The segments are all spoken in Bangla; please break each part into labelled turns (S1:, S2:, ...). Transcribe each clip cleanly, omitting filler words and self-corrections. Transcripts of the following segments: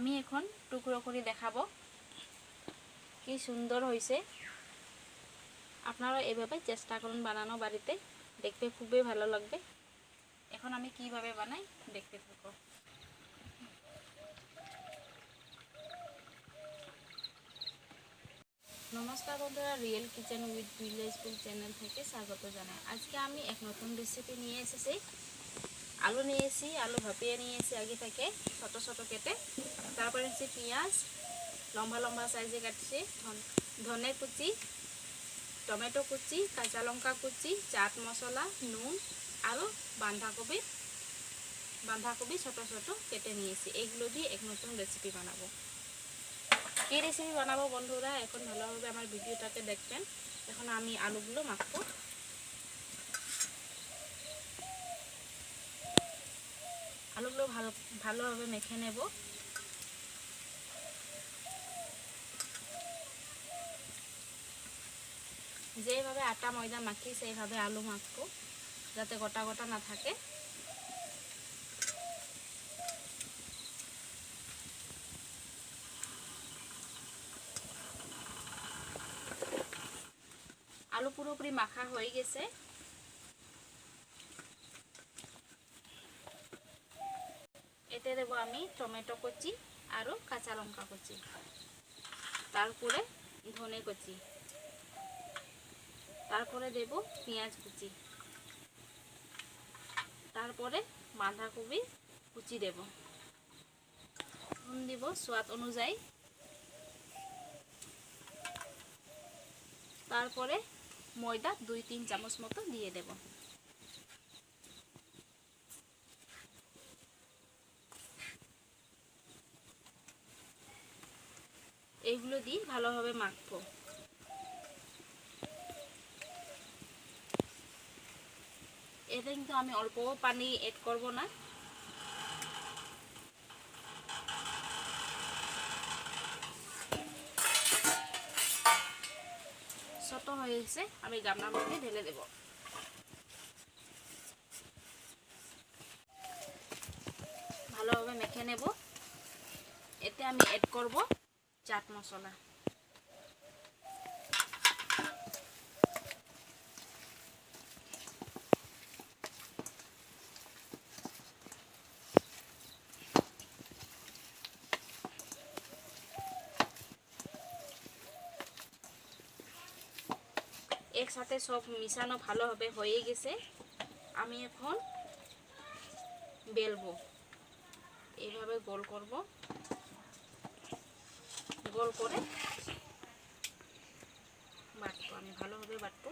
S1: আমি এখন টুকরো করে দেখাবো কি সুন্দর হয়েছে। আপনারা এভাবে চেষ্টা করুন বানানো বাড়িতে, দেখতে খুবই ভালো লাগবে। এখন আমি কিভাবে বানাই দেখতে থাকো। নমস্কার বন্ধুরা, real kitchen with village food channel থেকে স্বাগত জানাই। আজকে আমি এক নতুন রেসিপি নিয়ে এসেছি। আলু নিয়েছি, আলু ভাপিয়ে নিয়েছি আগে থেকে ছোট ছোট কেটে। তারপরে নিয়েছি পেঁয়াজ, লম্বা লম্বা সাইজে কাটছি, ধনে কুচি, টমেটো কুচি, কাঁচা লঙ্কা কুচি, চাট মশলা, নুন আরও বাঁধাকপি ছোট ছোট কেটে নিয়েছি। এইগুলো দিয়ে এক নতুন রেসিপি বানাবো। কী রেসিপি বানাবো বন্ধুরা, এখন ভালোভাবে আমার ভিডিওটাকে দেখবেন। এখন আমি আলুগুলো মাখবো। আলুগুলো ভালোভাবে মেখে নেব। যেভাবে আটা ময়দা মাখি সেইভাবে আলু মাখবো, যাতে গোটা গোটা না থাকে। আলু পুরোপুরি মাখা হয়ে গেছে। এতে দেব আমি টমেটো কুচি আরও কাঁচা লঙ্কা কুচি, তারপরে ধনে কুচি, তারপরে দেব পেঁয়াজ কুচি, তারপরে বাঁধাকপি কুচি দেব, নুন দিব স্বাদ অনুযায়ী, তারপরে ময়দা 2-3 চামচ মতো দিয়ে দেব। এইগুলো দিয়ে ভালোভাবে মাখবো। এতে কিন্তু আমি অল্প পানি এড করব না। ছোট হয়েছে, আমি গামলার মধ্যে ঢেলে দেব। ভালোভাবে মেখে নেব। এতে আমি এড করব চাট মশলা। একসাথে সব মিশানো ভালোভাবে হয়ে গেছে। আমি এখন বেলবো, এইভাবে গোল করব। গোল করে বাটবো, আমি ভালোভাবে বাটবো।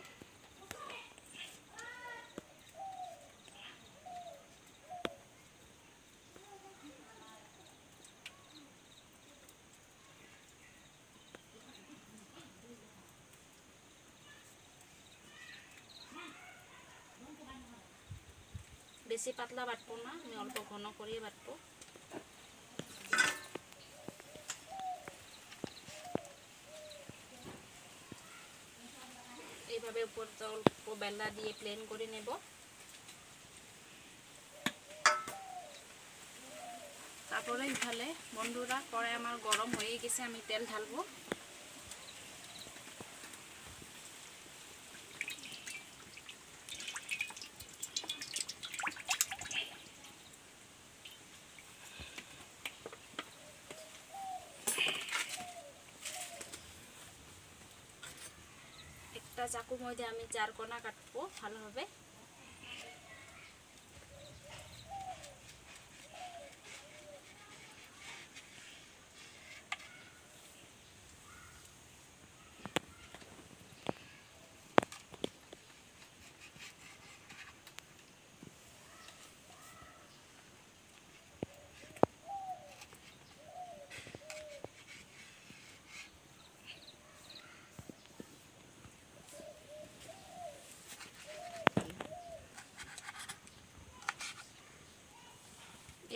S1: বেশি পাতলা বাটবো না, আমি অল্প ঘন করিয়ে বাটবো। এইভাবে উপর অল্প বেলা দিয়ে প্লেন করে নেব। তারপরে এখানে বন্ধুরা কড়াই আমার গরম হয়ে গেছে, আমি তেল ঢালবো। একটা চাকুর মধ্যে আমি 4 কোনা কাটবো ভালোভাবে।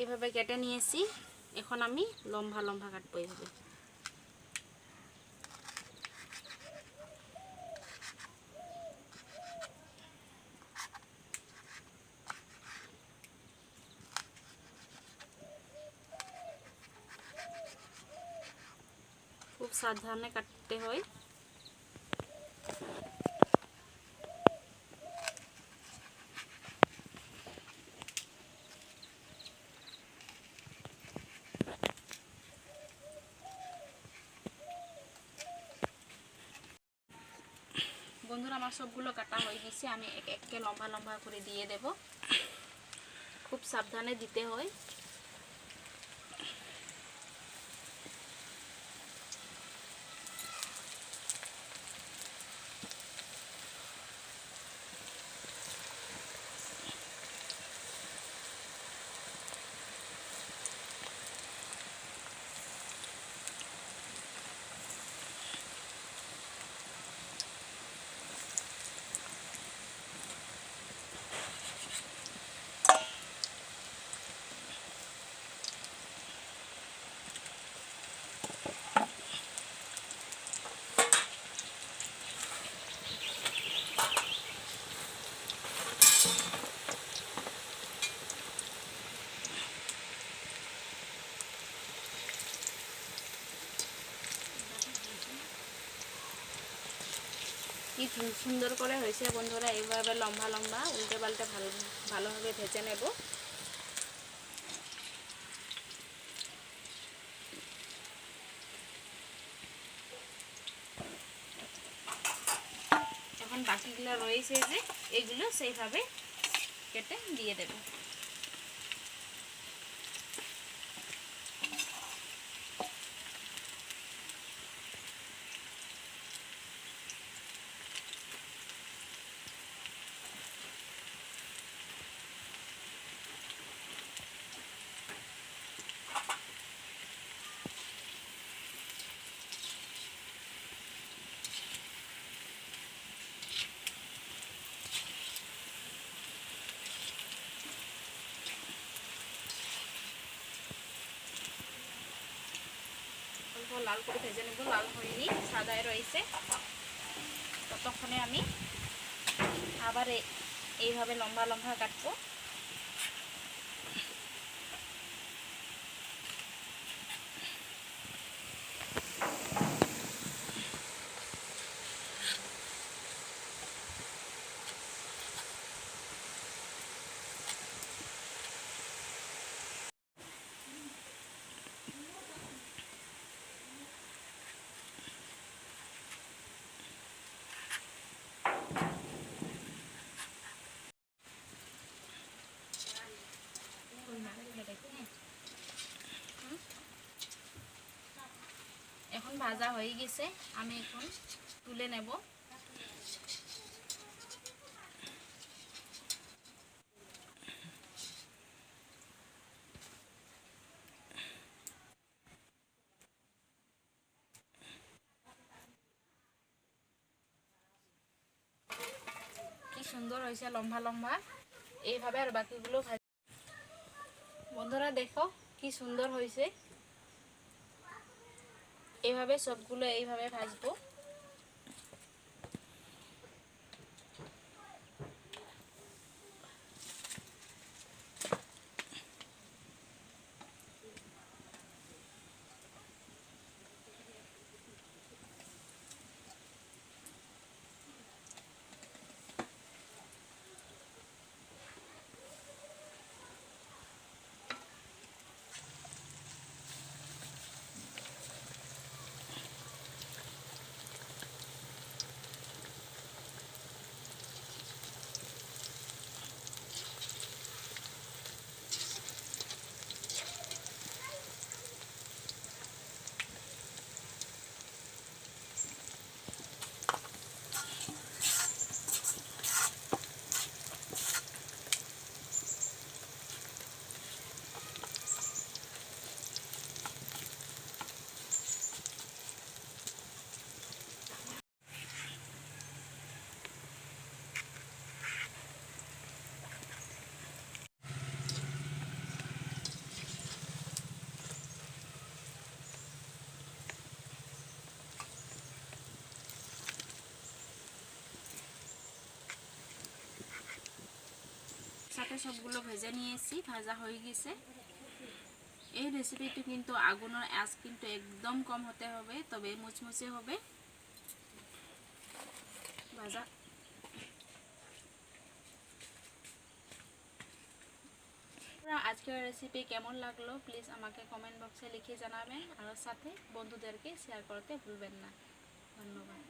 S1: এইভাবে কেটে নিয়েছি। এখন আমি লম্বা লম্বা কাটবো এইভাবে। সাবধানে কাটতে হয়। বন্ধুরা আমার সবগুলো কাটা হয়ে গেছে, আমি এক এককে লম্বা লম্বা করে দিয়ে দেব। খুব সাবধানে দিতে হয়। কি সুন্দর করে হয়েছে বন্ধুরা। এইভাবে লম্বা লম্বা উল্টে পাল্টে ভালোভাবে ভেজে নেব। এখন বাকিগুলো রয়েছে যে এগুলো সেইভাবে কেটে দিয়ে দেব। লাল করে ভেজে নেব, লাল হয়নি, সাদায় রয়েছে। ততক্ষণে আমি আবার এইভাবে লম্বা লম্বা কাটবো। এখন ভাজা হয়ে গেছে, আমি এখন তুলে নেব। কি সুন্দর হয়েছে লম্বা লম্বা। এইভাবে আর বাকিগুলো বন্ধুরা দেখো কি সুন্দর হয়েছে। এইভাবে সবগুলো এইভাবে ভাজবো। সাথে সবগুলো ভেজে নিয়েছি, ভাজা হয়ে গেছে। এই রেসিপিটি কিন্তু আগুনের আঁচ কিন্তু একদম কম হতে হবে, তবে মুচমুচে হবে ভাজা। আজকের রেসিপি কেমন লাগলো প্লিজ আমাকে কমেন্ট বক্সে লিখে জানাবেন, আর সাথে বন্ধুদেরকে শেয়ার করতে ভুলবেন না। ধন্যবাদ।